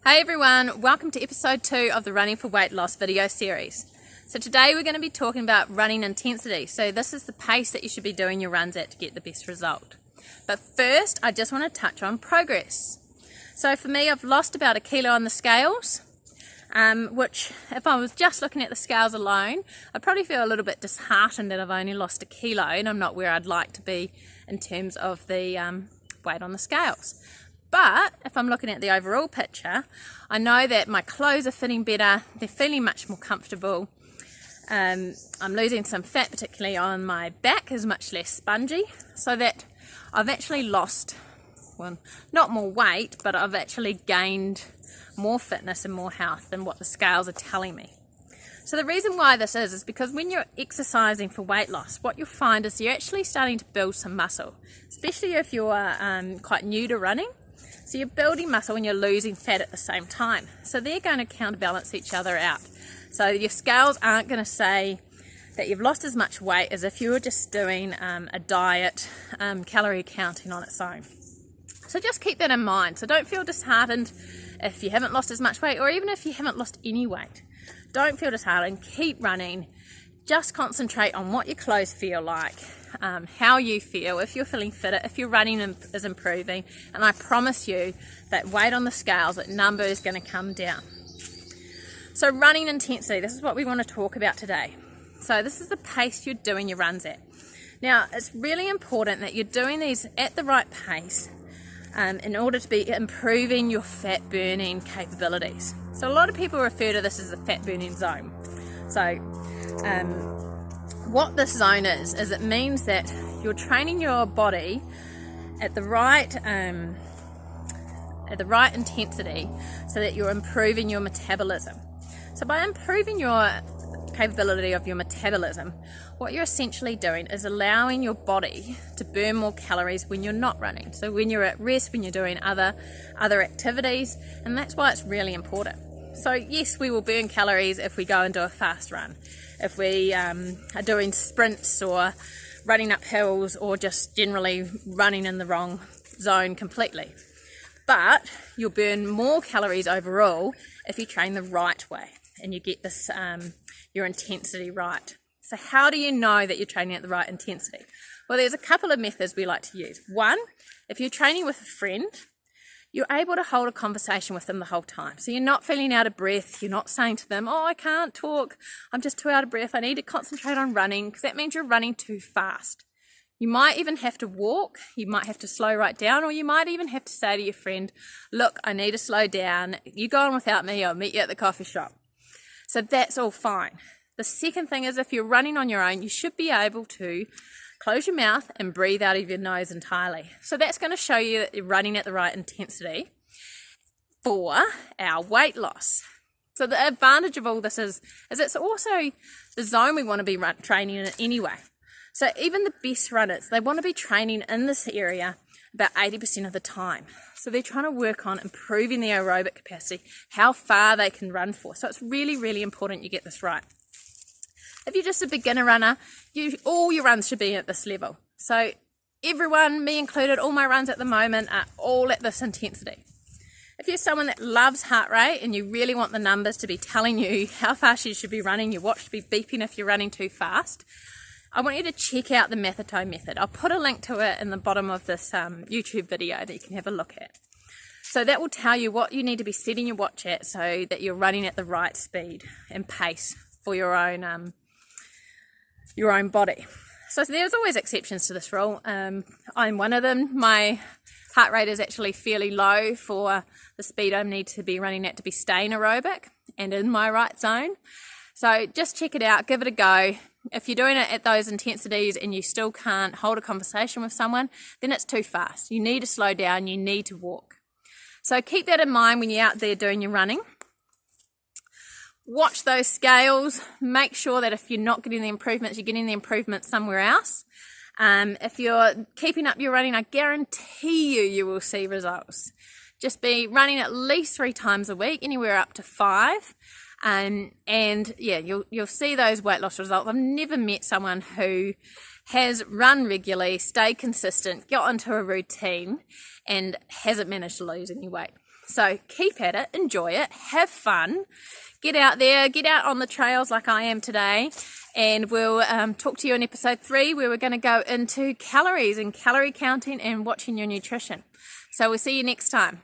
Hey everyone, welcome to episode 2 of the Running for Weight Loss video series. So today we're going to be talking about running intensity. So this is the pace that you should be doing your runs at to get the best result. But first, I just want to touch on progress. So for me, I've lost about 1 kilo on the scales, which if I was just looking at the scales alone, I'd probably feel a little bit disheartened that I've only lost 1 kilo and I'm not where I'd like to be in terms of the weight on the scales. But if I'm looking at the overall picture, I know that my clothes are fitting better, they're feeling much more comfortable. I'm losing some fat, particularly on my back, is much less spongy, so that I've actually lost, well, not more weight, but I've actually gained more fitness and more health than what the scales are telling me. So the reason why this is because when you're exercising for weight loss, what you'll find is you're actually starting to build some muscle, especially if you're quite new to running. So you're building muscle and you're losing fat at the same time. So they're going to counterbalance each other out. So your scales aren't going to say that you've lost as much weight as if you were just doing a diet, calorie counting on its own. So just keep that in mind. So don't feel disheartened if you haven't lost as much weight, or even if you haven't lost any weight. Don't feel disheartened, keep running. Just concentrate on what your clothes feel like, how you feel, if you're feeling fitter, if your running is improving, and I promise you that weight on the scales, that number is going to come down. So running intensity, this is what we want to talk about today. So this is the pace you're doing your runs at. Now it's really important that you're doing these at the right pace in order to be improving your fat burning capabilities. So a lot of people refer to this as the fat burning zone. So what this zone is it means that you're training your body at the right intensity so that you're improving your metabolism. So by improving your capability of your metabolism, what you're essentially doing is allowing your body to burn more calories when you're not running. So when you're at rest, when you're doing other activities, and that's why it's really important. So yes, we will burn calories if we go and do a fast run, if we are doing sprints or running up hills, or just generally running in the wrong zone completely. But you'll burn more calories overall if you train the right way and you get this your intensity right. So how do you know that you're training at the right intensity? Well, there's a couple of methods we like to use. One, if you're training with a friend, you're able to hold a conversation with them the whole time. So you're not feeling out of breath. You're not saying to them, oh, I can't talk. I'm just too out of breath. I need to concentrate on running, because that means you're running too fast. You might even have to walk. You might have to slow right down, or you might even have to say to your friend, look, I need to slow down. You go on without me. I'll meet you at the coffee shop. So that's all fine. The second thing is, if you're running on your own, you should be able to close your mouth and breathe out of your nose entirely. So that's going to show you that you're running at the right intensity for our weight loss. So the advantage of all this is it's also the zone we want to be training in anyway. So even the best runners, they want to be training in this area about 80% of the time. So they're trying to work on improving their aerobic capacity, how far they can run for. So it's really, really important you get this right. If you're just a beginner runner, all your runs should be at this level. So everyone, me included, all my runs at the moment are all at this intensity. If you're someone that loves heart rate and you really want the numbers to be telling you how fast you should be running, your watch should be beeping if you're running too fast, I want you to check out the methadone method. I'll put a link to it in the bottom of this YouTube video that you can have a look at. So that will tell you what you need to be setting your watch at so that you're running at the right speed and pace for your own body. So there's always exceptions to this rule. I'm one of them. My heart rate is actually fairly low for the speed I need to be running at to be staying aerobic and in my right zone. So just check it out, give it a go. If you're doing it at those intensities and you still can't hold a conversation with someone, then it's too fast. You need to slow down, you need to walk. So keep that in mind when you're out there doing your running. Watch those scales. Make sure that if you're not getting the improvements, you're getting the improvements somewhere else. If you're keeping up your running, I guarantee you will see results. Just be running at least 3 times a week, anywhere up to 5. And yeah, you'll see those weight loss results. I've never met someone who has run regularly, stayed consistent, got into a routine and hasn't managed to lose any weight. So keep at it, enjoy it, have fun, get out there, get out on the trails like I am today, and we'll talk to you in episode 3 where we're going to go into calories and calorie counting and watching your nutrition. So we'll see you next time.